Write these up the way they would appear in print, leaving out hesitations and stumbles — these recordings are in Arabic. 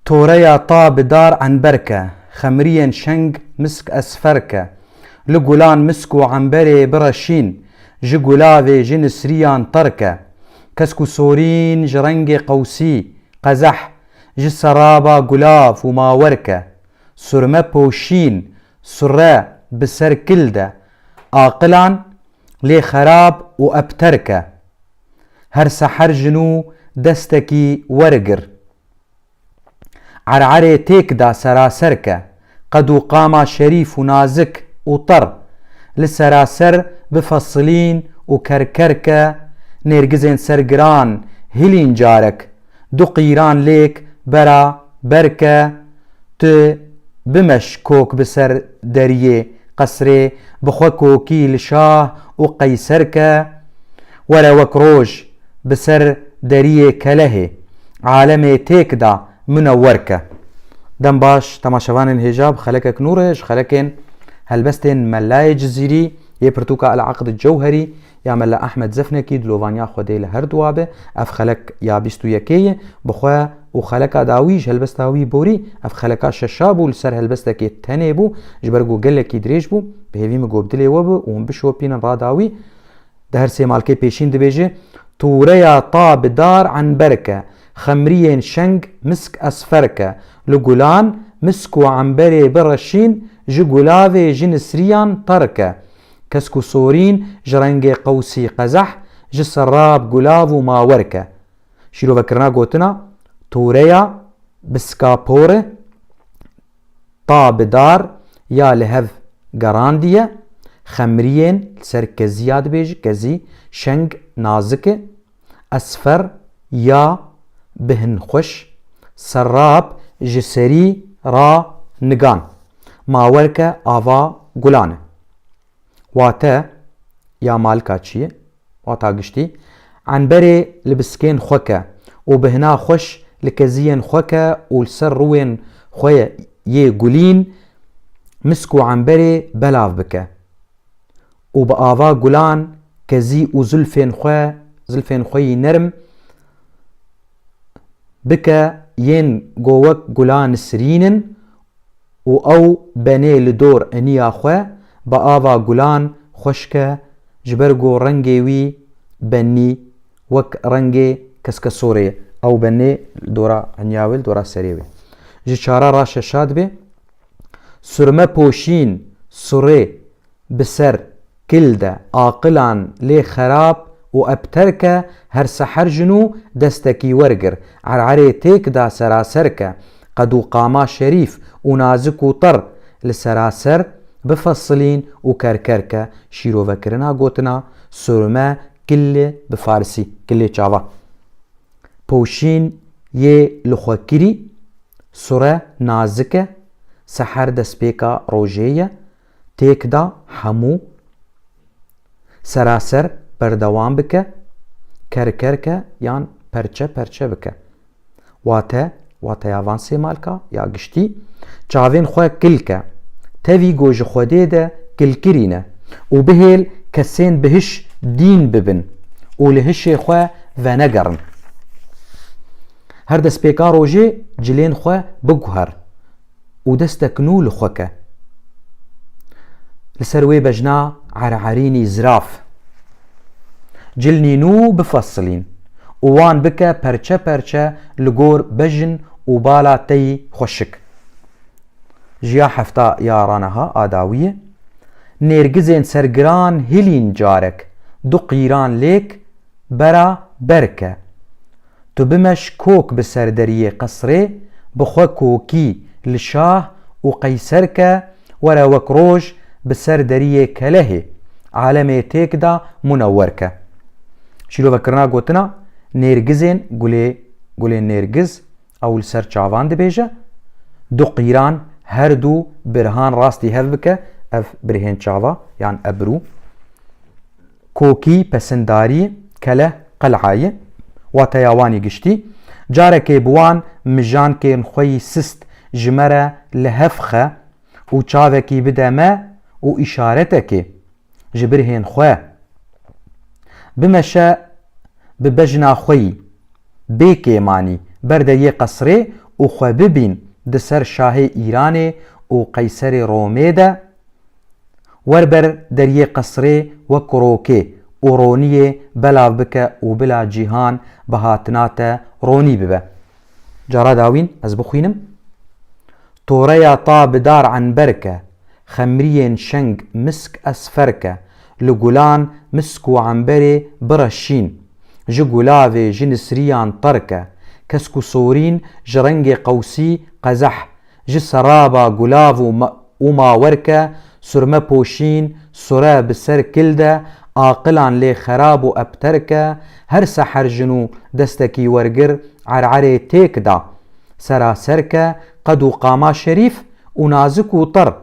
توريا طاب دار عنبركة خمريا شنگ مسك أسفركة لقولان مسكو عنبري برشين جقولافي جنسريان تركة كسكو سورين جرنج قوسي قزح جسرابا قلاف وماوركة سرمة بوشين سرى بسر كلدة آقلان لي خراب وأبتركة هر سحر جنو دستكي ورقر عرعري تيكدا سراسركة قدو قاما شريف ونازك وطر لسراسر بفصلين وكركركة نرجزين سرقران هلين جارك دو قيران ليك برا بركة ت بمش كوك بسر دريه قصري بخوكوكي لشاه وقيسركة ولا وكروج بسر دريه كله عالمي تيكدا منوركة دم باش تماشوان الهجاب خلكك نورج خلكن هلبستن ملاي جزيري يبرتوكا العقد الجوهري يا ملا احمد زفنكي دلوفانيا خودي لهر دوابه اف خلك يا بيستو يكيه بخوا وخلكا داويج هلبستاوي بوري اف خلكا ششابو لسر هلبستكي تنيبو جبرغو قلكي دريجبو بهيفي مقوبدلي وبو ومبشو بينا راداوي دهر سي مالكي بيشين دبيجي توريا طاب دار عن بركة خمريين شنگ مسك أسفركة لقولان مسكو عنبري برشين جقولافي جنسريان تركة كسكو سورين جرنجي قوسي قزح جسراب قلافو ماوركة شيرو فكرنا قوتنا توريا بسكابورة طاب دار يا لهف قراندية خمريين سركزياد بيج كزي شنگ نازك أسفر يا بهن خوش سراب جسري را نگان ماوركة آوا قلانه واتا يا مالكا چيه واتا قشتي عنبري لبسكين خوكا وبهنا خوش لكزين خوكا والسر روين خويا يه قلين مسكو عنبري بلاف بكا وبآوا قلان كزي وزلفين خويا زلفين خوي نرم بكا ين قوك قلان سرينن و او بني لدور انيا خويا بآوا قلان خوشكا جبرگو رنگي وي بني وك رنگي كسكسوري او بني دورا انياويل دورا سريوي جيشارا راشا شاد بي سرمه پوشين سوري بسر كلده آقلان لي خراب و ابتركه هر سحر جنو دستكي ورقر عرعري تيك دا سراسركه قدو قاما شريف ونازك وطر لسراسر بفصلين وكركركه شيرو فكرنا قوتنا سرمه كل بفارسي كل چاوا پوشين يه لخوكري سوره نازكه سحر دسبيكا روجيه تيك دا حمو سراسر بردوام بكه كركركه يان پرچه پرچه بكه واتا ياوان سي مالكا يا قشتي چاوين خواه كلكه تاوي گوج خوده ده كلكرينه و بهيل كسين بهش دين ببن و لهش خواه ونگرن هر دست بيكا روجي جلين خواه بگوهر و دستكنو لخوكه لسروي بجنا عرعريني زراف جلنينو بفصلين ووان بكا پرچه پرچه لگور بجن و بالا تي خوشك جيا حفتا يارانها آداوية نيرگزين سرگران هلين جارك دو قيران ليك برا بركة تو بمش كوك بسردريه قصري بخوا كوكي لشاه و قيسركة ورا وكروج بسردريه كله عالمي تيكدا منوركة شيلو فكرنا قوتنا نيرگزين قولي نيرگز او لسر چاوان دبيجه دو قيران هر دو برهان راستي هفبكه اف برهن چاوا يعني ابرو كوكي پسنداري كله قلعاي واتياواني قشتي جاركي بوان مجان كين خوي سست جمره لهفخه و چاوكي بدما و اشارتكي جبرهن خواه بمشا ببجنا خوي بيكي ماني برده يه قصري و خو ببین دسر شاه ایران و قیصر رومه ده وربر دریه قصره و کروکه و رونیه بلا بکه و بلا جیهان بهاتنات رونی ببه. جارا داوین از بخوینم. طوريا طاب دار عنبركة خمرين شنق مسك أسفركة لقلان مسكو عنبري برشين جقلافي جنسريان طركة كسكو صورين جرنج قوسي قزح جسرابا قلافو وما وركة سرما بوشين سرا بسر كلده عاقلان لي خرابو أبتركة هر سحر جنو دستكي ورقر عرعري تيكدا سراسركة قدو قاما شريف ونازك وطر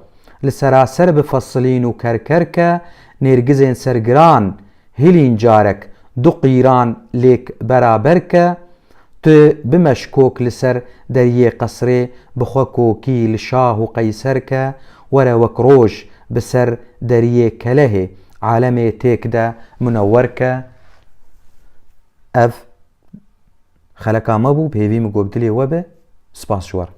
لسراسر بفصلين وكركركة نرجزين سرقران هلين جارك دو قيران ليك برابركة ت بمشكوك لسر دريه قصري بخوكوكي لشاه وقيسركة ورا وكروش بسر دريه كلهي عالمي تيكدا منوركة اف خلقا مبو بهيوي مقوبدلي وبه سپاس شوار.